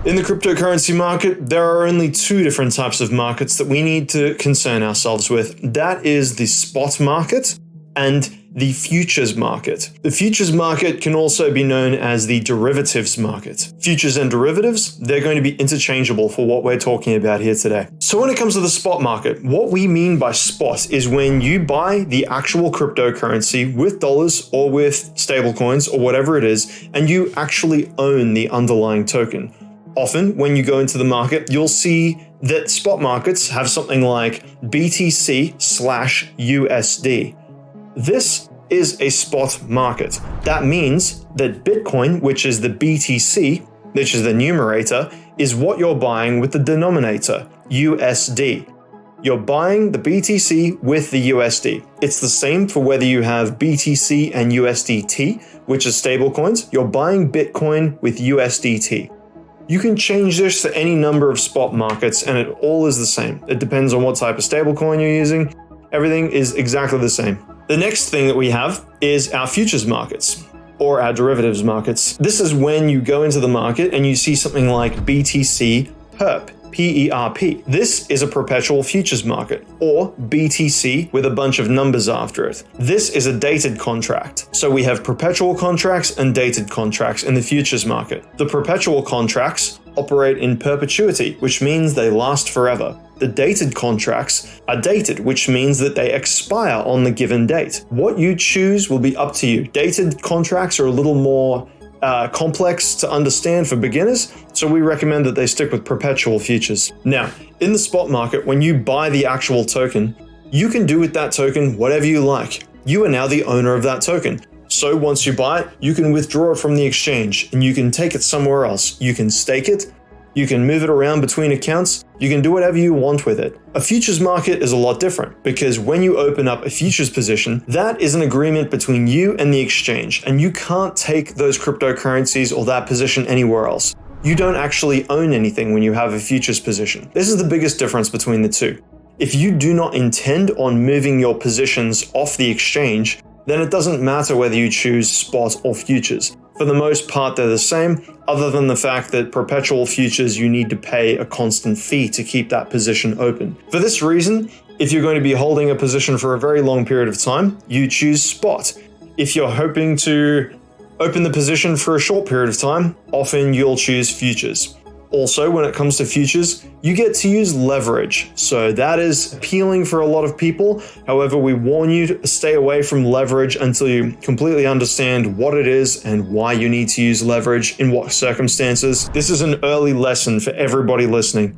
In the cryptocurrency market, there are only two different types of markets that we need to concern ourselves with. That is the spot market and the futures market. The futures market can also be known as the derivatives market. Futures and derivatives, they're going to be interchangeable for what we're talking about here today. So when it comes to the spot market, what we mean by spot is when you buy the actual cryptocurrency with dollars or with stablecoins or whatever it is, and you actually own the underlying token. Often, when you go into the market, you'll see that spot markets have something like BTC/USD. This is a spot market. That means that Bitcoin, which is the BTC, which is the numerator, is what you're buying with the denominator, USD. You're buying the BTC with the USD. It's the same for whether you have BTC and USDT, which is stablecoins. You're buying Bitcoin with USDT. You can change this to any number of spot markets and it all is the same. It depends on what type of stablecoin you're using. Everything is exactly the same. The next thing that we have is our futures markets or our derivatives markets. This is when you go into the market and you see something like BTC PERP, PERP. This is a perpetual futures market, or BTC with a bunch of numbers after it. This is a dated contract. So we have perpetual contracts and dated contracts in the futures market. The perpetual contracts operate in perpetuity, which means they last forever. The dated contracts are dated, which means that they expire on the given date. What you choose will be up to you. Dated contracts are a little more complex to understand for beginners, so we recommend that they stick with perpetual futures. Now, in the spot market, when you buy the actual token, you can do with that token whatever you like. You are now the owner of that token. So once you buy it, you can withdraw it from the exchange and you can take it somewhere else. You can stake it, you can move it around between accounts, you can do whatever you want with it. A futures market is a lot different because when you open up a futures position, that is an agreement between you and the exchange, and you can't take those cryptocurrencies or that position anywhere else. You don't actually own anything when you have a futures position. This is the biggest difference between the two. If you do not intend on moving your positions off the exchange, then it doesn't matter whether you choose spot or futures. For the most part, they're the same, other than the fact that perpetual futures, you need to pay a constant fee to keep that position open. For this reason, if you're going to be holding a position for a very long period of time, you choose spot. If you're hoping to open the position for a short period of time, often you'll choose futures. Also, when it comes to futures, you get to use leverage. So that is appealing for a lot of people. However, we warn you to stay away from leverage until you completely understand what it is and why you need to use leverage in what circumstances. This is an early lesson for everybody listening.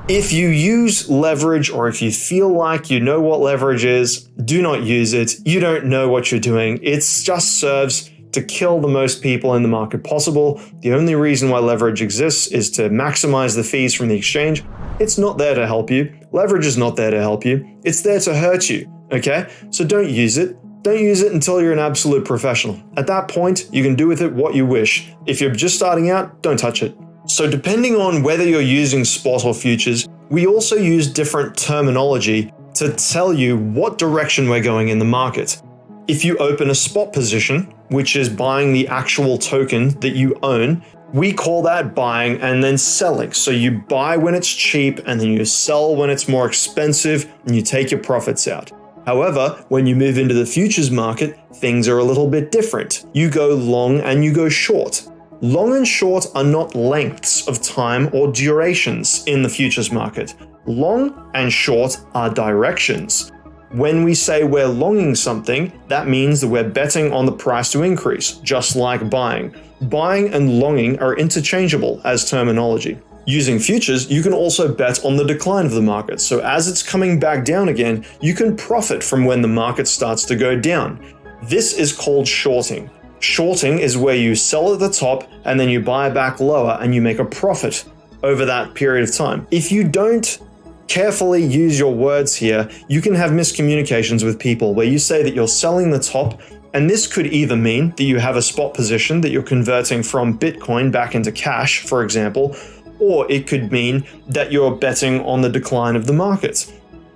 If you use leverage, or if you feel like you know what leverage is, do not use it. You don't know what you're doing. It just serves to kill the most people in the market possible. The only reason why leverage exists is to maximize the fees from the exchange. It's not there to help you. Leverage is not there to help you. It's there to hurt you, okay? So don't use it. Don't use it until you're an absolute professional. At that point, you can do with it what you wish. If you're just starting out, don't touch it. So depending on whether you're using spot or futures, we also use different terminology to tell you what direction we're going in the market. If you open a spot position, which is buying the actual token that you own, we call that buying and then selling. So you buy when it's cheap and then you sell when it's more expensive and you take your profits out. However, when you move into the futures market, things are a little bit different. You go long and you go short. Long and short are not lengths of time or durations in the futures market. Long and short are directions. When we say we're longing something, that means that we're betting on the price to increase, just like buying. Buying and longing are interchangeable as terminology. Using futures, you can also bet on the decline of the market. So as it's coming back down again, you can profit from when the market starts to go down. This is called shorting. Shorting is where you sell at the top and then you buy back lower and you make a profit over that period of time. If you don't carefully use your words here, you can have miscommunications with people where you say that you're selling the top, and this could either mean that you have a spot position that you're converting from Bitcoin back into cash, for example, or it could mean that you're betting on the decline of the market.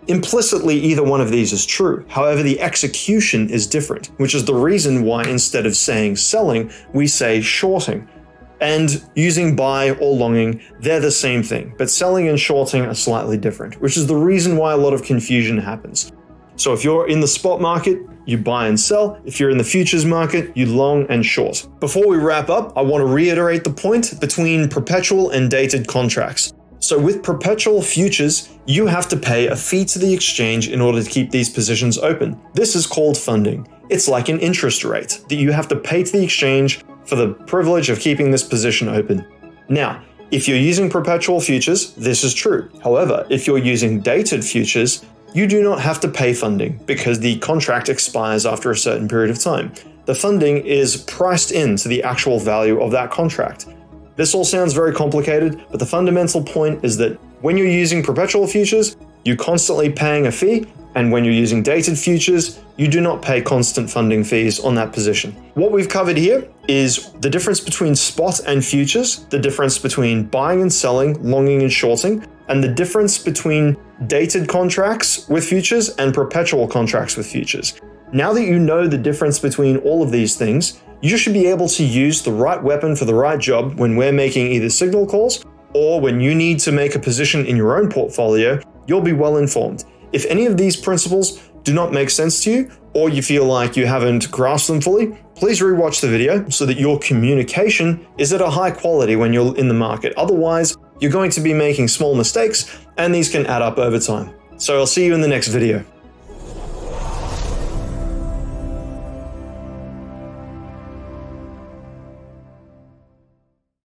Implicitly, either one of these is true. However, the execution is different, which is the reason why instead of saying selling, we say shorting. And using buy or longing, they're the same thing, but selling and shorting are slightly different, which is the reason why a lot of confusion happens. So if you're in the spot market, you buy and sell. If you're in the futures market, you long and short. Before we wrap up, I want to reiterate the point between perpetual and dated contracts. So with perpetual futures, you have to pay a fee to the exchange in order to keep these positions open. This is called funding. It's like an interest rate that you have to pay to the exchange for the privilege of keeping this position open. Now, if you're using perpetual futures, this is true. However, if you're using dated futures, you do not have to pay funding because the contract expires after a certain period of time. The funding is priced into the actual value of that contract. This all sounds very complicated, but the fundamental point is that when you're using perpetual futures, you're constantly paying a fee, and when you're using dated futures, you do not pay constant funding fees on that position. What we've covered here is the difference between spot and futures, the difference between buying and selling, longing and shorting, and the difference between dated contracts with futures and perpetual contracts with futures. Now that you know the difference between all of these things, you should be able to use the right weapon for the right job when we're making either signal calls or when you need to make a position in your own portfolio. You'll be well informed. If any of these principles do not make sense to you, or you feel like you haven't grasped them fully, please rewatch the video so that your communication is at a high quality when you're in the market. Otherwise, you're going to be making small mistakes, and these can add up over time. So I'll see you in the next video.